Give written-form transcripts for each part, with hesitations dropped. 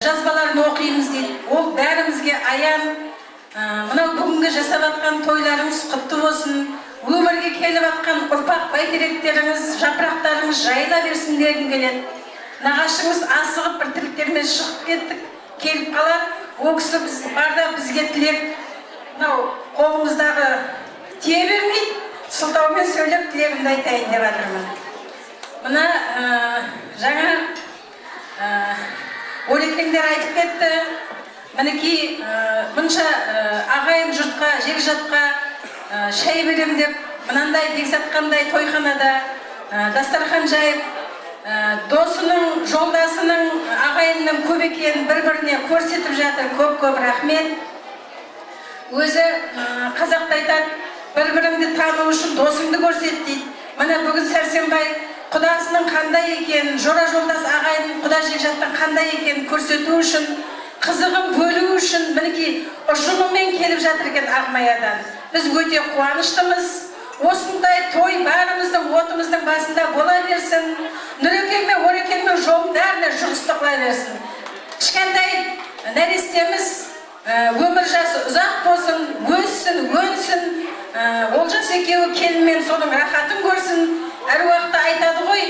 жазбаларын оқимыз дейді. Ол бәрімізге аян. Мынау бүгінгі жасап атқан тойларыңыз құтты болсын. Өмірге келіп атқан ұрпақ бәйтеректеріңіз, жапырақтарыңыз жайыла берсін дегім келеді. Нағашыңыз асығып бір тірліктермен шығып кеттік, келіп қалар. Ол кісі біз барда бізге тілек, мынау қолымыздағы тие бермейді, сылтаумен сөйлеп тілегімді айтайын деп жатырмын. Мына жаңа Олекеңдер айтып кетті. Мінекей мұнша ағайын жұртқа, жекжатқа шай берем деп, мынандай бекзатқандай тойханада дастархан жайып, досының, жолдасының, ағайынның көп екенін бір-біріне көрсетіп жатыр. Көп-көп рахмет. Өзі қазақта айтады, бір-біріңді тану үшін досыңды көрсет дейді. Мына бүгін Сәрсенбай құдасының қандай екенін, жора жолдас ағайынның құда жекжаттың қандай екенін көрсету үшін, қызығын бөлу үшін мінекей ұжымымен келіп жатыр екен Ақмаядан. Біз өте қуаныштымыз. Осындай той бәріміздің отымыздың басында бола берсін. Нұрекең мен Орекең мен жолын бәріне жұғысты қыла берсін. Кішкентай нәрестеміз өмір жасы ұзақ болсын, өссін, өнсін. Олжас екеуі келінмен соның рахатын көрсін. Әр уақытта айтады ғой,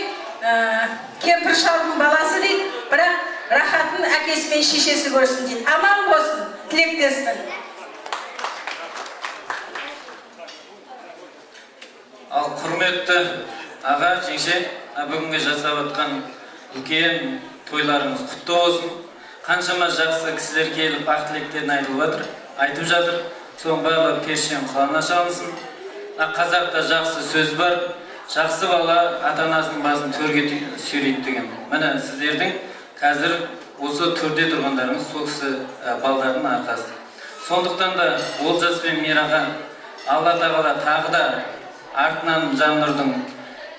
кемпір шалдың баласы дейді, бірақ рахатын әкесі мен шешесі көрсін дейді. Аман болсын, тілектеспін. Ал құрметті аға, жеңше, бүгінгі жасап атқан үлкен тойларыңыз құтты болсын. Қаншама жақсы кісілер келіп ақ тілектерін айтып жатыр. Соның барлығы першен құлағына шалынсын. Қазақта жақсы сөз бар. Жақсы бала ата-анасының басын төрге сүйрейді деген. Міне сіздердің қазір осы төрде тұрғандарыңыз сол кісі балдардың арқасы. Сондықтан да Олжас пен Мираға Алла тағала тағы да артынан жан нұрдың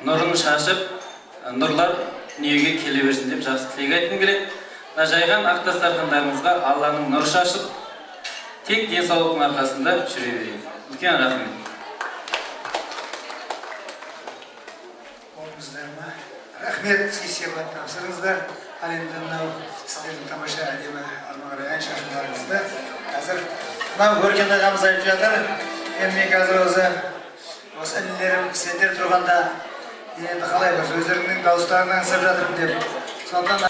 нұрын шашып, нұрлар дүниеге келе берсін деп жақсы тілек айтқым келеді. Жайған ақ дастархандарыңызға Алланың нұры шашып, тек денсаулықтың арқасында жүре берейін. Үлкен рахмет. Рахмет, сыйсыйлар тапсырыңыздар. Ал енді мынау сіздердің тамаша әдемі армағарай шашуларыңызды қазір мынау көрген ағамыз айтып жатыр. Енді мен қазір осы інілерім сендер тұрғанда енді қалай бір өздеріңнің дауыстарынан аңсап жатырмын деп. Сондан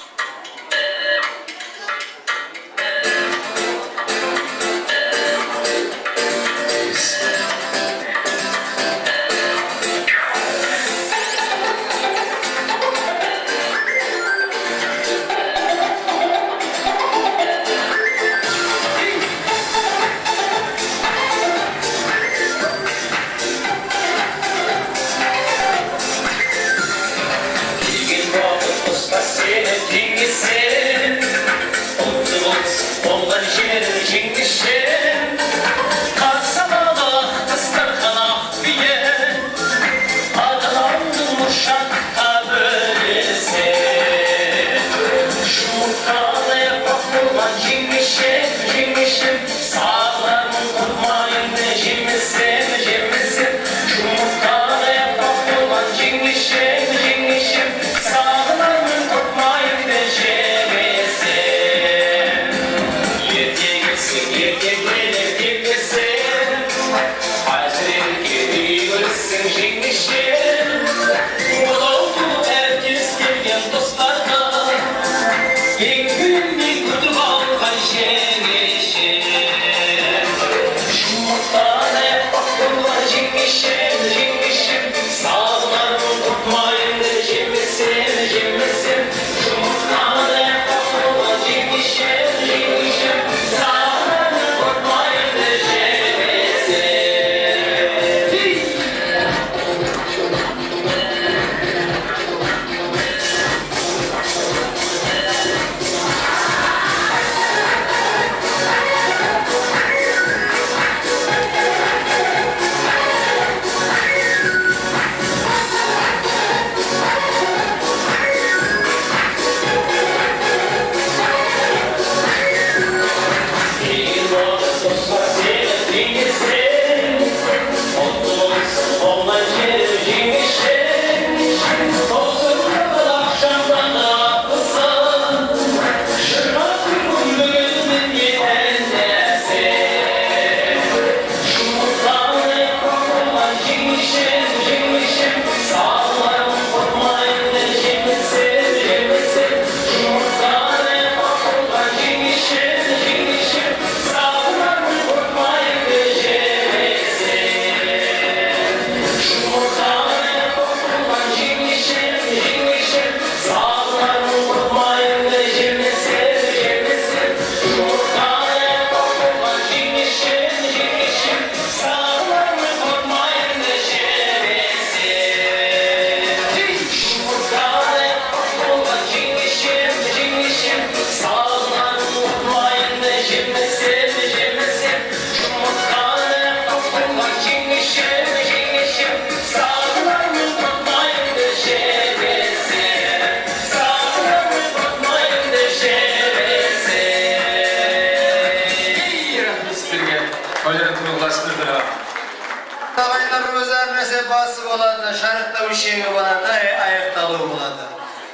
бар нәрсе басы болады, шарықтау шегі болады, аяқталу болады.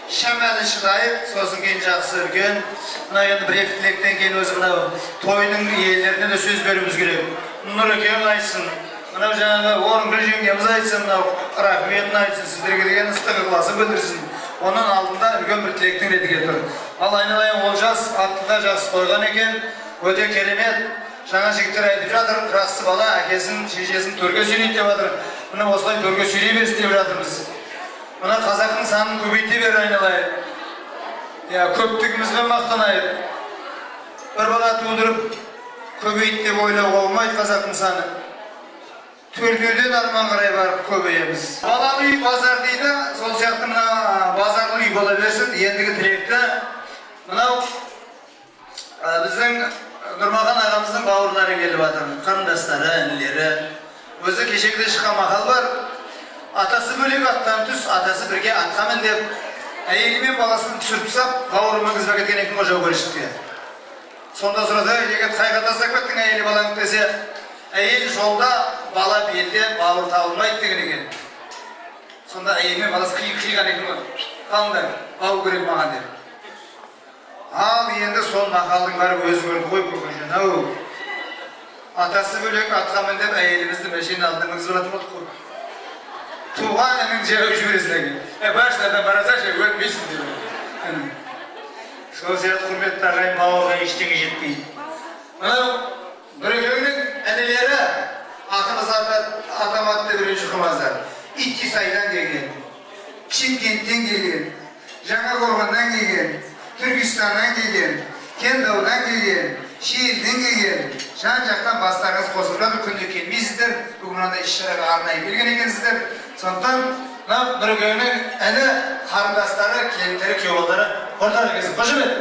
Шамалы шыдайып, сосын кейін жақсы үлкен. Мына енді бір-екі тілектен кейін өзі мынау тойдың иелеріне де сөз беруіміз керек. Нұрекең айтсын, мынау жаңағы Орынгүл жеңгеміз айтсын, мынау рахметін айтсын, сіздерге деген ыстық ықыласын білдірсін. Оның алдында үлкен бір тілектің ретіге тұр. Ал айналайын Олжас аттыда жақсы қойған екен, өте керемет. Жаңа жігіттер айтып жатыр, жақсы бала әкесін, шешесін төрге сөйлейді деп жатыр. Мына осылай төрге сөйлей берсін деп жатырмыз. Мына қазақтың санын көбейте бер айналайын. Көптігімізбен мақтанайық. Бір бала тудырып, көбейт деп ойлауға болмайды қазақтың саны. Төртеуден арман қарай барып көбейеміз. Балалы үй базар дейді, сол сияқты мына базарлы үй бола берсін. Ендігі тілекті мынау біздің Нұрмахан ағамыздың бауырлары келіп жатыр, қарындастары, інілері. Өзі кешегіде шыққан мақал бар. Атасы бөлек аттан түс, атасы бірге атқа мін деп, әйелі мен баласын түсіріп сап, бауырымен қызбақ еткен екен жау көрішікте. Сонда сұрады, егер қайға тастап кеттің әйелі балаңды десе, әйел жолда, бала белде, бауыр табылмайды деген екен. Сонда әйел мен баласы қиған екен ғой. Қалыңдар, бауыр керек маған деп. Ал енді сол мақалдың бәрі өзі көрді ғой көкежан ау. Атасы бөлек атқа мін деп әйелімізді мәшин алдында мінгізіп жатыр болдық қой. Туған інін жауып жібересің екен. Башlardan барасашы, өлмейсің деп. Сол сияқты құрметті ағайын бауырға ештеңе жетпейді. Мынау Нұрекеңнің інілері атаматты бірінші қымаздар. Итқисайдан келген, Шымкенттен келген, Жаңақорғаннан келген, Түркістаннан келген, Кендаудан келген, Шиелден келген, жан-жақтан бастарыңыз қосылып жатыр, күнде келмейсіздер, бүгін мынандай іс-шараға арнайы келген екенсіздер. Сондықтан Нұрекеңнің іні қарындастары, келіндері, күйеу-балдары ортаға келсін. Қошемет!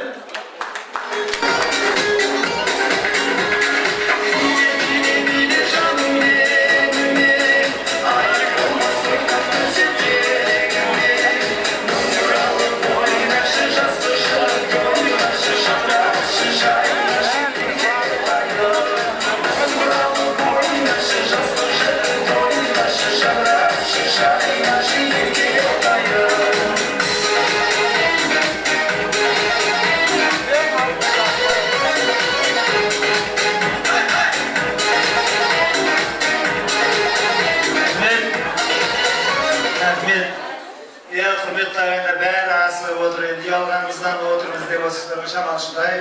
Ұялғанымыздан отырмыз деп осыларға шамалшыдай.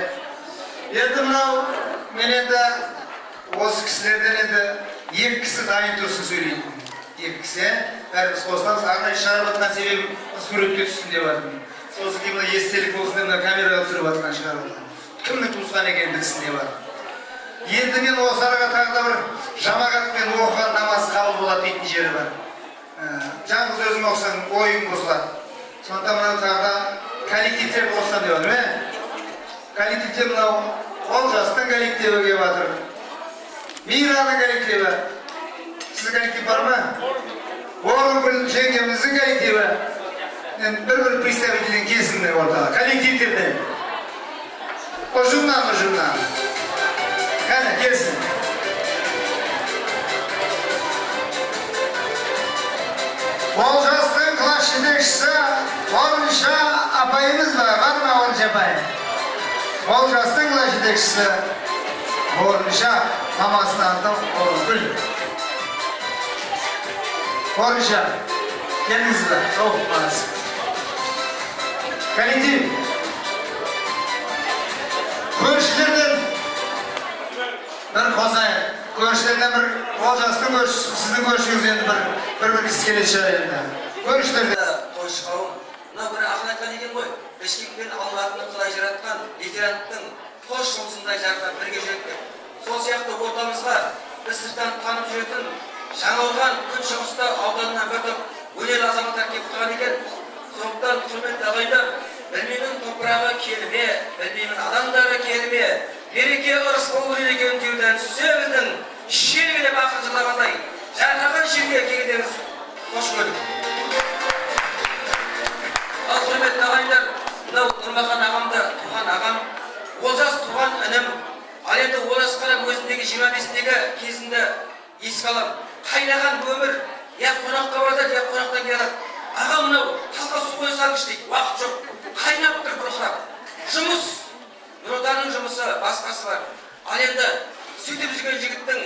Енді мынау, мен енді осы кісілерден енді екі кісі дайын тұрсын сөйлейтін. Екі кісі, бәріміз қосыламыз, арнайы шығарып жатқан себебім суретке түссін деп жатырмын. Сосын кейін мына естелік болсын деп мына камераға түсіріп жатқан шығарып жатқан. Кімнің туысқан екенін білсін деп жатырмын. Енді мен осы араға тағы да бір жамағатпен оқыған намаз қабыл болады дейтін жері бар. Жалғыз өзің оқысаң ойың бұзылады. Сондықтан мынау тағы да коллективтер болсан деп жатыр, коллективтер мынау Олжастың коллективі келіп жатыр. Мираның коллективі. Сіздің коллектив бар ма? Орынгүл жеңгеміздің коллективі. Бір-бір представителден келсін деп ортаға. Коллективтерден. Ұжымнан. Қане, келсін. Олжастың класс жетекшісі Орынша апайымыз бар ма Орынша апай? Олжастың класс жетекшісі Орынша мамасының аты Орынгүл. Орынша, келіңіз бе? Сол, маңыз. Коллектив. Көршілерден бір қосайын. Көршілерден бір Олжастың көршісі, сіздің көршіңіз енді бір кісі келеді шығар енді. Көршілерден. Қойшы қауым. Мына бір ақын айтқан екен ғой, Бішкек пен Алматыны құдай жаратқан литеранттың қош жұмысындай жарқырап бірге жүреді деп. Сол сияқты ортамызға біз сырттан танып жүретін Жаңаорған Күншығыста ауданынан бір топ өнер азаматтар келіп тұрған екен. Сондықтан құрметті ағайындар, білмеймін топырағы келіме, білмеймін адамдары келіме, береке ырыс болу керек екенін деуден сөздің шерігілеп ақын жылағандай жарқыраған жерге келгендеріңіз қош көрдік. Ал құрметті ағайындар, мынау Нұрмахан ағамды туған ағам, Олжас туған інім, ал енді Олжас қарап өзіндегі 25-тегі кезінде еске алам. Қайнаған өмір, я қонаққа барады, я қонақтан келеді. Аға мынау талқа су қой салғыш дейді. Уақыт жоқ. Қайнап тұр бұрқырап. Жұмыс. Нұр Отанның жұмысы, басқасы бар. Ал енді сөйтіп жүрген жігіттің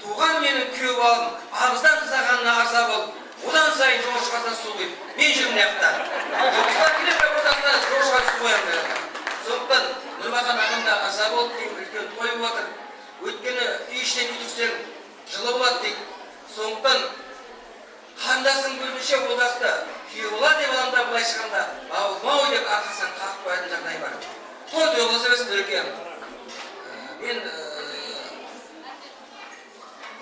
туған менің күйеу балым абыздан қызағанына арза болып, одан сайын жоғаршықасынан су құйып, мен жүрмін яқта. Жоғаршықар келіп ортасында жоғаршықар су қоямын. Сондықтан Нұрмахан ағам да арза болып деймін, үлкен той болып жатыр. Өйткені үй ішінен үй тұрсаң жылы болады дейді. Сондықтан қандасың көзінше олдақты күйеу болады деп аламда былай шығанда бауырмау деп арқасынан қағып қоятын жағдай бар. Той тойласа берсін Нұреке. Мен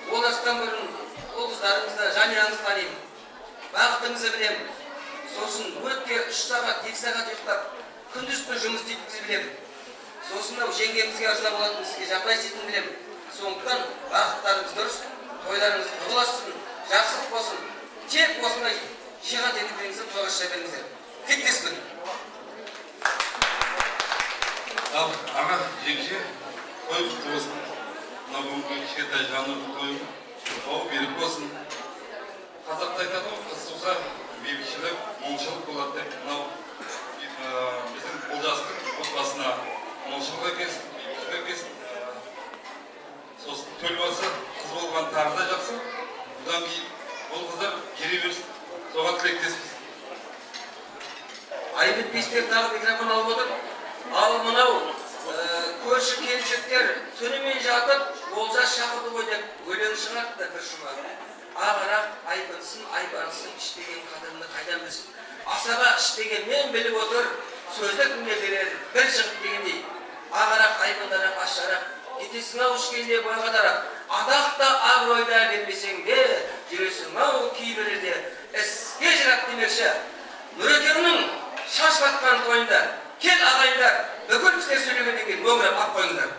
олдастан бұрын ол қыздарыңызды, жанұяңызды танимын. Бақытыңызды білемін. Сосын өтке 3 сағат, 2 сағат ұйықтап, күндіз-түн жұмыс істейтініңізді білемін. Сосын жеңгемізге арза болатын сізге жағдай істейтінін білемін. Сондықтан бақыттарыңыз дұрыс, тойларыңыз құбыласын, жақсылық болсын. Тек осындай жиған теңдіктеріңізді тойға шыға беріңіздер. Тектеспін. Ал аға жеңше той құтты болсын. Мына бүгінгі кішкентай жанрлы той ол берік болсын. Қазақта айтады ғой, қыз туса бейбітшілік, молшылық болады деп. Мынау біздің Олжастың отбасына молшылық әкелсін, бейбітшілік әкелсін. Сосын төл басы қыз болған тағы да жақсы. Бұдан кейін ол қыздар ере берсін. Соған тілектеспіз. Айбет Бейсбек тағы микрофон алып отыр. Ал мынау көрші келіншектер түнімен жатып, Олжас шақырды ғой деп өлең шығарды бір шумақ. Ағарақ айбынсын, айбарсын, ішпеген қадірімді қайдан білсін. Асаба ішпеген мен біліп отыр, сөзді кімге берер, бір шығып дегендей. Ағарақ айбындарақ, ашарақ, кетесің-ау ішкенде бойғадарақ. Атақта абыройда бермесең де, жүресің-ау кейбіреуде. Іске жырат демекші. Нұрекеңнің шаш батқан тойында кел ағайындар, бүкіл кісілер сөйлегеннен кейін мөңіреп ақ қойыңыздар.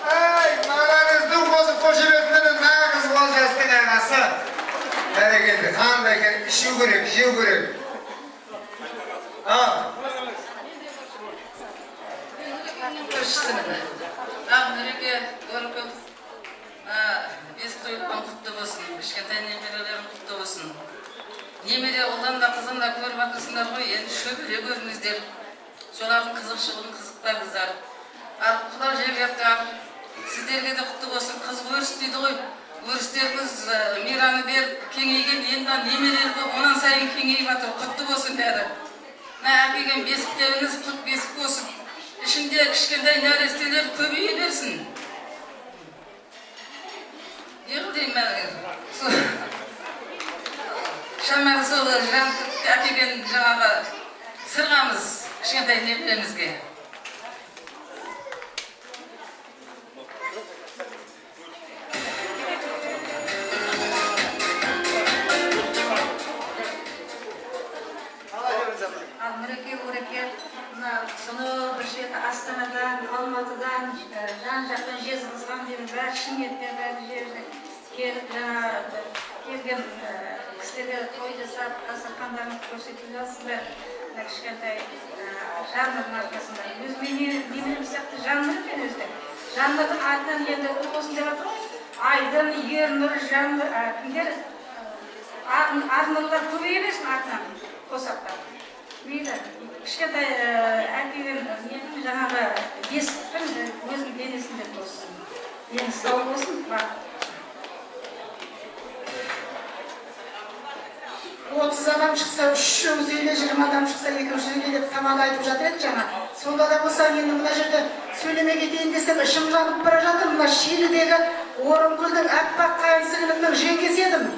Ай, мағаныздың қосып қошеметінің нағыз Олжастың ағасы. Бәрекелді, қандай екен, ішу керек, жеу керек. Көршісімін. Ақ Нұреке, көріп есік тойылған құтты болсын, кішкентай немерелерің құтты болсын. Немере ұлдан да қызын да көріп атырсыңдар ғой, енді шөбере көріңіздер. Солардың қызық шығудың қызықтарыңыздар. Ал құда жергілікті сіздерге де құтты болсын, қыз өріс дейді ғой. Өрістеріңіз мейрамы беріп, кеңейген, енді немерелер болып, онан сайын кеңейіп жатыр, құтты болсын бәрі. Әкелген бесіктеріңіз құт бесік болсын. Ішінде кішкентай нәрестелер көбейе берсін. Не қылдеймін мәлігер? Шамағы сол әкелген жаңағы сырғамыз кішкентай немеремізге. Ал Нұреке, мына сонау бір шеті Астанадан, Алматыдан, жан-жақтан жезқазған деген бәрі Шымкенттен бәрі жерде келіп келген кісілерге той жасап, дастархандарын көрсетіп жатсыздар. Кішкентай жанрдың арқасында. Немерем сияқты жанр екен өзі. Жанрдың атынан енді ұлғосын деп жатыр ғой. Айдын, Ернұр, жанр, кімдер арнұрлар көбейе берсін атынан қосақтар. Мейлі, кішкентай әкелген жаңағы бесіктің өзінің денесінде болсын. Дені сау болсын, бар. 30 адам шықса, 350-20 адам шықса, 200 деп тамақ айтып жатыр еді жаңа. Сонда да болса, енді мына жерде сөйлемеге дейін десем, ішім жанып бара жатыр. Мына Шилідегі Орынкүлдің аппақ қайынсіңлімнің жеңгесі едім.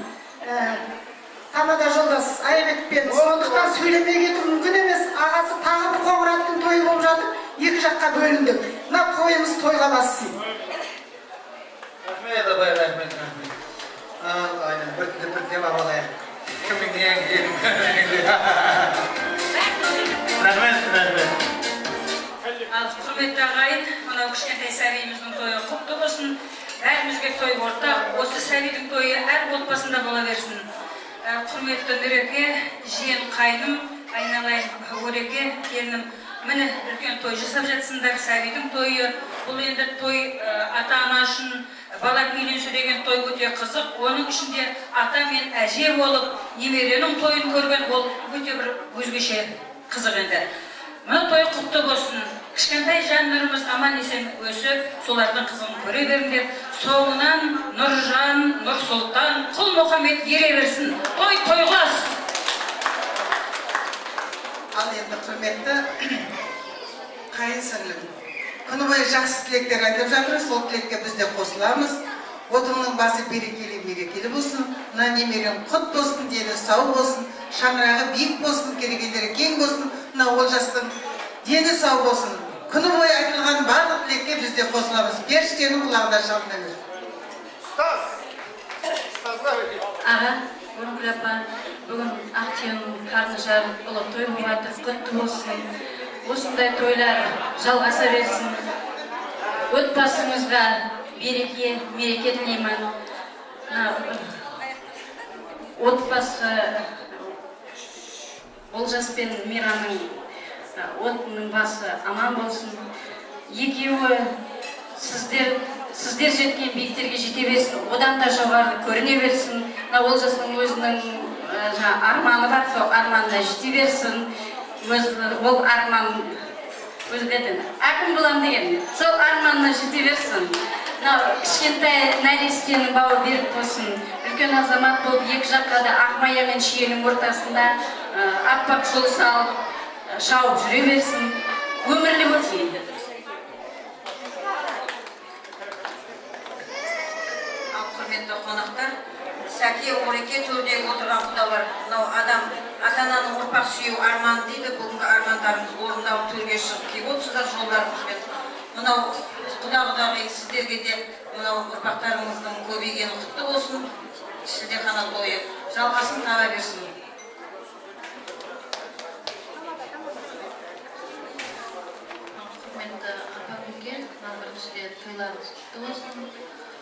Тамада жолдас Айбекпен. Сондықтан сөйлемеге кету мүмкін емес. Ағасы тағы бір қоңыраттың тойы болып жатыр. Екі жаққа бөліндік. Мына тойымыз тойға бассын. Рахмет, абай, рахмет. Aynen, біртіндеп абалайық. Кімнің ең рахмет. Ал құрметті ағайын, мынау кішкентай сәбиіміздің тойы құтты болсын. Бәрімізге той ортақ, осы сәбидің тойы әр отбасында бола берсін. Құрметті Нұреке, жиен қайным, айналайын Өреке, келінім міне үлкен той жасап жатсыңдар, сәбидің тойы. Бұл енді той ата-ана үшін бала үйленсе деген той өте қызық. Оның ішінде ата мен әже болып, немеренің тойын көрген ол өте бір өзгеше қызық енді. Мына той құтты болсын. Кішкентай жан нұрымыз аман есен өсіп, солардың қызығын көре беріңдер. Соңынан Нұржан, Нұрсұлтан, Құл-Мұхаммед ере берсін. Той тойлас! Ал енді құрметті қайын сіңлім, күні бойы жақсы тілектер айтып жатырмыз, сол тілекке біз де қосыламыз. Отыңның басы берекелі, мерекелі болсын, мына немерен құт болсын, дені сау болсын, шаңырағы биік болсын, керегелері кең болсын, мына Олжастың дені сау болсын. Күні бойы айтылған барлық тілекке біз де қосыламыз. Періштенің құлағында шалынамыз. Аға, Орынкүл апа, бүгін Ақтиянның қарны жарылып болып той болғаты құтты болсын. Осындай тойлар жалғаса берсін. Отбасыңызға береке, мереке тілеймін. Отбасы Олжас пен Мираның отының басы аман болсын. Екеуі сіздер жеткен биіктерге жете берсін, одан да жоғары көріне берсін. Олжастың өзінің арманы бар, сол арманына жете берсін. Ол арман әкім болам деген, сол арманына жете берсін. Кішкентай нәрестенің бауы берік болсын. Үлкен азамат болып, екі жаққа да Ақмая мен Шиенің ортасында аппақ жол салып, шауып жүре берсін. Өмірлі болсын. Құрметті қонақтар, Сәке Ореке төрдегі отырған құдалар, мынау адам ата-ананың ұрпақ сүю арман дейді. Бүгінгі армандарыңыз орындалып төрге шығып келіп отырсыздар жолдарыңызбен. Мынау құда-құдағи сіздерге де мынау ұрпақтарыңыздың көбейгені құтты болсын. Шілдехана тойы жалғасын таба берсін. Құрметті апа-көке, біріншіден тойларыңыз құтты болсын.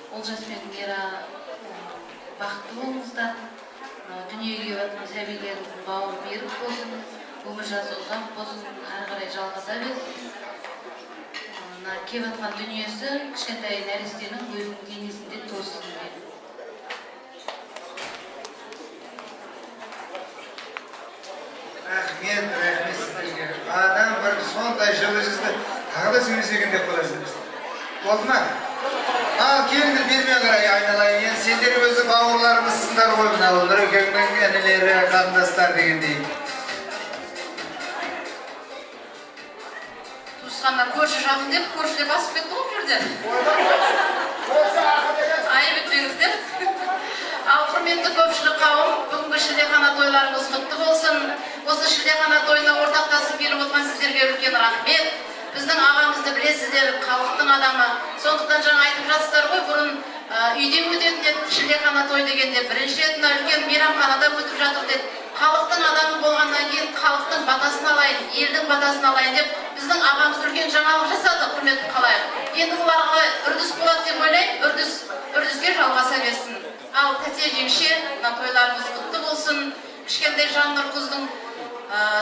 Олжас пен Мира бақытты болыңыздар. Дүниеге жатқан сәбилеріңіздің бауыры берік болсын, өмір жасы ұзақ болсын, әрі қарай жалғаса берсін. Келіп жатқан дүниесі кішкентай нәрестенің өзінің денесінде тосын дейді. Рахмет сіздерге. Адам бір сондай жылы жүзді тағы да сөйлесеген деп қоясыз. Болды ма? Ал келіңдер бермен қарай айналайын. Сендер өзі бауырларымызсыңдар ғой, мынау Нұрекеңнің інілері, қарындастар дегендей. Туысқандар көрші жақын деп, көршілер басып кетті ғой бұл жерде. Айып етпеңіздер. Ал құрметті көпшілік қауым, бүгінгі шілдехана тойларыңыз құтты болсын. Осы шілдехана тойына ортақтасып келіп отырған сіздерге үлкен рахмет. Біздің ағамызды білесіздер, халықтың адамы. Сондықтан жаңа айтып жатсыздар ғой, бұрын үйде өтетін шілдехана той дегенде бірінші рет үлкен мейрамханада өтіп жатыр деді. Халықтың адамы болғаннан кейін халықтың батасын алайын, елдің батасын алайын деп біздің ағамыз үлкен жаңалық жасады, құрметті қалайық. Енді оларға үрдіс болады деп ойлаймын, үрдіске жалғаса берсін. Ал тәте жеңше, тойларымыз құтты болсын. Кішкентай Жаннұр қыздың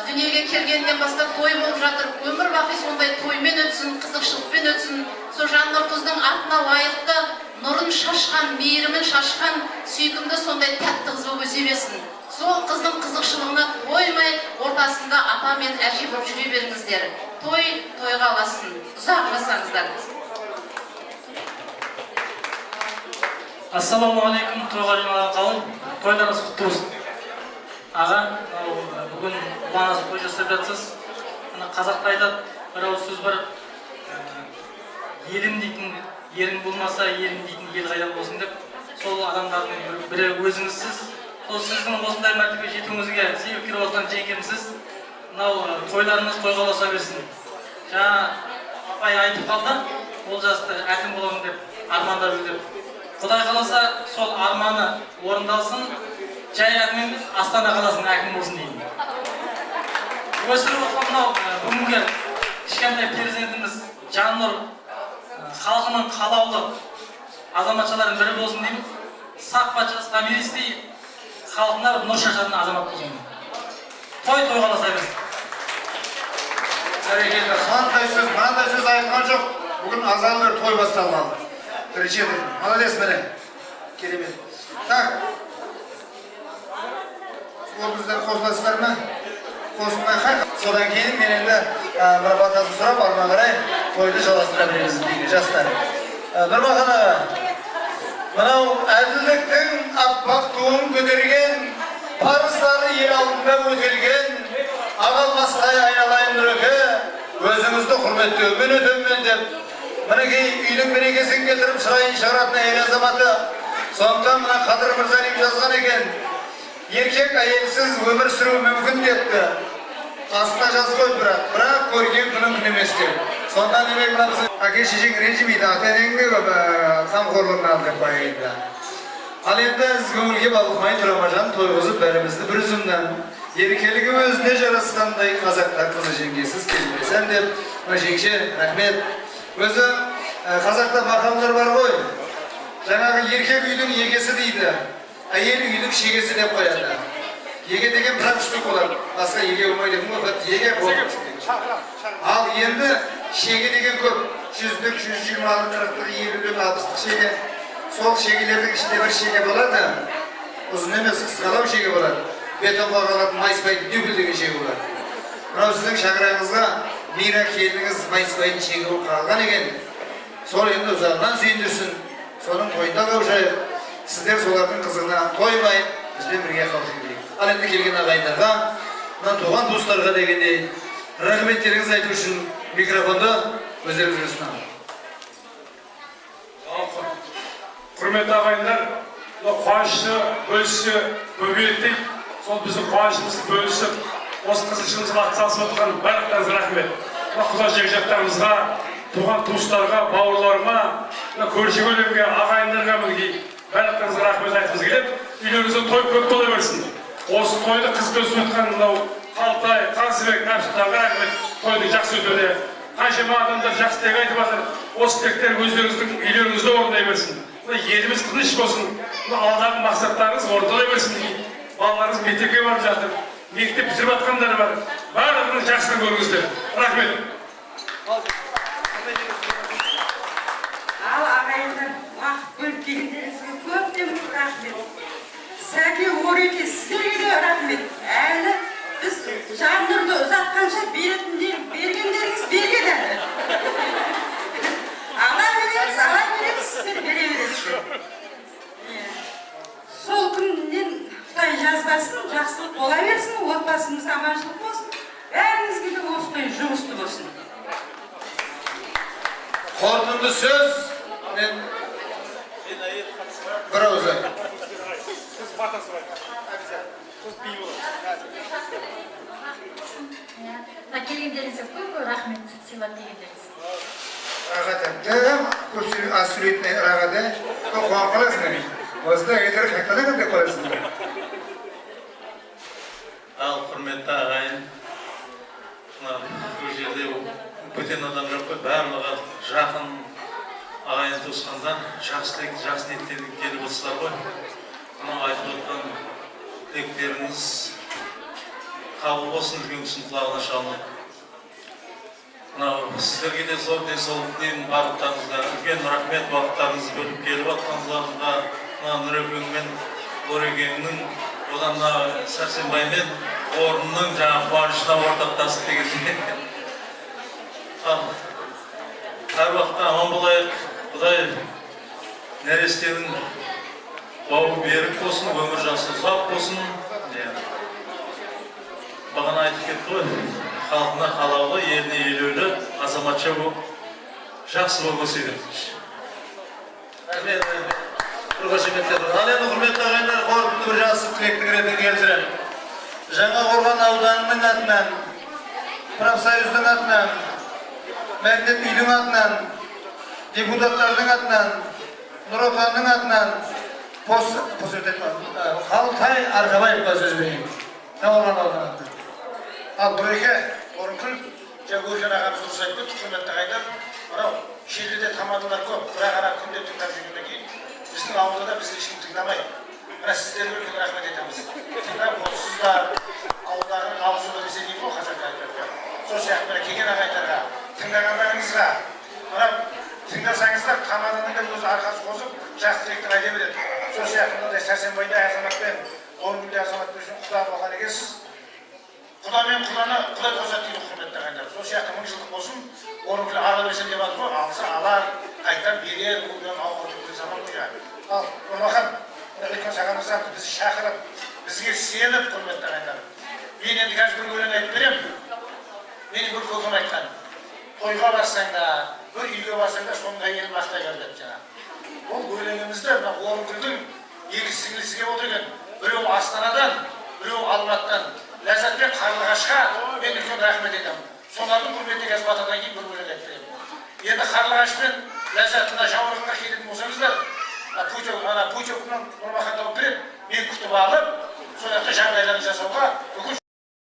дүниеге келгеннен бастап той болып жатыр. Өмір бақи сондай тоймен өтсін, қызықшылықпен өтсін. Сол Жаннұр қыздың атына лайықты нұрын шашқан, мейірімін шашқан, сүйкімді сондай тәтті қыз болып өсе берсін. Сол қыздың қызықшылығына тоймай, ортасында ата мен әже болып жүре беріңіздер. Тойға аласын, ұзақ жасаңыздар. Ассалаумағалейкум, тойға жиналған қауым, тойларыңыз құтты болсын. Аға, бүгін ұланасы той жасап жатсыз. Қазақта айтады, бір ауыз сөз бар. Елім дейтін ерің болмаса, елім дейтін ел қайдан болсын деп. Сол адамдардың бірі өзіңізсіз. Сол сіздің осындай мәртебе жетуіңізге себепкер болған жеңгемсіз. Мынау тойларыңыз тойға ұласа берсін. Жаңа апай айтып қалды, Олжасты әкім боламын деп, армандап жүр деп. Құдай қаласа, сол арманы орындалсын. Жай әкім емес, Астана қаласының әкім болсын деймін. Өсіріп отырған мынау бүгінгі кішкентай перзентіміз Жаннұр халқының қалаулы азаматшалардың бірі болсын деймін. Сақ патшасы Томиристей халқына нұр шашатын азамат болсын. Той қаласа берсін. Бәрекелді, қандай сөз, мынандай сөз айтқан жоқ. Бүгін азан бір той басталмалы. Бірінші еді. Молодец міне. Керемет. Так. Ол біздер қосыласыздар ма? Қосылмай қай. Содан кейін мен енді бір батасын сұрап, алма қарай тойды жалғастыра береміз дейді жастар. Нұрмахан аға, мынау әділдіктің аппақ туын көтерген, парыздары ел алдында өтелген, ағалмастай айналайын нұрөке, өзіңізді құрметтеумен өтемін деп, мінекей үйдің берекесін келтіріп шырайын шығаратын әйел азаматы. Сондықтан мына Қадыр Мырзалиев жазған екен, еркек әйелсіз өмір сүру мүмкін депті. Астына жаз қойып бірақ көрген күнің күн емес деп. Сонда демек мына біздің әке шешең ренжімейді, ата-енеңді қамқорлығына ал деп байғайды. Ал енді біз көңілге балқымай Тұрамажан тойғызып бәрімізді бір үзімнен еркелігі өзіне жарасқандай қазақта қызы жеңгесіз келмесем деп, жеңше, рахмет. Өзі қазақта мақамдар бар ғой. Жаңағы еркек үйдің егесі дейді, әйел үйдің шегесі деп қояды. Еге деген бірақ үштік болады, басқа еге болмайды деген ғой, еге болады. Ал енді шеге деген көп, 100-лік, 120-лік, 40-лік, 50-лік, 60-лық шеге. Сол шегелердің ішінде бір шеге болады, ұзын емес, қысқалау шеге болады. Бетонға қалатын майыспайтын дүбіл деген шеге болады. Мынау сіздің шаңырағыңызға мира келініңіз майыспайтын шеге болып қалған екен. Сол енді ұзағынан сүйіндірсін, соның тойында қаушайық. Сіздер солардың қызығына тоймай, бізбен бірге қауышын келейік. Ал енді келген ағайындарға, мына туған туыстарға дегендей рахметтеріңіз айту үшін микрофонды өздеріңізге ұсынамын. Құрметті ағайындар, қуанышты бөлісі көбейді. Сол біздің қуанышымызды бөлісіп, осы қызықшылығымызға атсалысып отырған барлықтарыңызға рахмет. Құда жекжаттарымызға, туған туыстарға, бауырларыма, көрші көлемге, ағайындарға мінекей барлықтарыңызға рахмет айтқымыз келеді. Үйлеріңізде той көп бола берсін. Осы тойды қыз көзіп өткен мынау Қалтай, Қазыбек, Әбсұлтанға рахмет. Тойды жақсы өтуде. Қаншама адамдар жақсы тілек айтып жатыр. Осы тілектер өздеріңіздің үйлеріңізде орындай берсін. Еліміз тыныш болсын. Алдағы мақсаттарыңыз орындала берсін. Балаларыңыз мектепке барып жатыр. Мектеп бітіріп жатқандар бар. Барлығыңыз жақсы көріңіздер. Рахмет. Ал ағайындар, уақыт бөліп келгендеріңізге көптен рахмет. Сәке Ореке, сіздерге де рахмет. Әлі біз жаңырды ұзатқанша бергендеріңіз берген әлі. Ала береміз, сіздер бере бересіздер. Сол күннен Құдай жазбасын, жақсылық бола берсін, отбасымыз аманшылық болсын, бәріңізге де осылай жұмысты болсын. Қорытынды сөз, мен бір ауыз келгендеріңізге көп рахмет, сыйлап келгендеріңіз. Рағатым, көп аз сөйлейтін рағады, қуан қаласың. Осында әйелдері қайтадан деп қаласың. Ал құрметті ағайын, бұл жерде бөтен адам жоқ қой, барлығы жақын ағайын туысқандар, жақсы ниеттен келіп отырсыздар ғой. Мынау айтып отырған тілектеріңіз қабыл болсын деген кісінің құлағына шалынып. Мынау сіздерге де зор денсаулық тілеймін, барлықтарыңызға үлкен рахмет, уақыттарыңызды бөліп келіп жатқаныңызға, мына Нұрекең мен Орекеңнің, одан Сәрсенбаймен орынның жаңа қуанышына ортақтасып дегендей. Әр уақытта аман болайық, Құдай нәрестенің бауы берік болсын, өмір жасы ұзақ болсын. Бағана айтып кетті ғой, халқына қалаулы, еліне елеулі, азаматша болып, жақсы болып өсе берсінші. Рахмет. Ал енді құрметті ағайындар, қорытынды бір жақсы тілектің ретін келтірем. Жаңа Қорған ауданының атынан, профсоюздың атынан, Мәдениет үйдің атынан, депутаттардың атынан, Нұр Отанның атынан, Қалтай Арқабаевқа сөз берейін. Қорған ауданының атынан. Ал Нұреке, Орынкүл, Жагөжен ағамыз дұрыс айтты, құрметті ағайындар, мынау шетелде тамадалар көп, бірақ ана күнде тыңдап жүргеннен кейін біздің ауылда да бізді ешкім тыңдамайды. Мына сіздерге үлкен рахмет айтамыз. Тыңдап отырсыздар, ауылдардың аузы бір десе деймін ғой, қазақта айтады. сол сияқты келген ағайындарға тыңдағандарыңызға мына тыңдасаңыздар қамаданың да өзі арқасы қосып жақсы тілектер айта береді. Сол сияқты мынандай сәрсенбайдай азаматпен орынбілде азаматпен құда болған екенсіз. Құда мен құданы құдай қосады дейді құрметті ағайындар. Сол сияқты 1000 жылдық болсын, орынбілде ала берсем деп жатыр ғой, алса алар, қайтар берер, бұл ауқатты заман ғой. Ал Нұрмахан, үлкен сағамыздан бізді шақырып, бізге сеніп құрметті ағайындар. Мен енді қазір бір өлең айтып беремін. Менің бір көкем айтқан. Тойға барсаң да, бір үйге барсаң да, соның әйелін мақтай көр деп жаңа. Ол өлеңімізді Орынкүлдің екі сіңлісі келіп отыр екен. Біреу Астанадан, біреу Алматыдан. Ләззат пен Қарлығашқа мен үлкен рахмет етемін. Солардың құрметіне қазір батадан кейін бір өлең айтып беремін. Енді Қарлығаш пен Ләззатына жауырынға келетін болсаңыздар, Путевкадан Нұрмахан тауып береді, мен күтіп алып, сол жақта жағдайларын жасауға бүкіл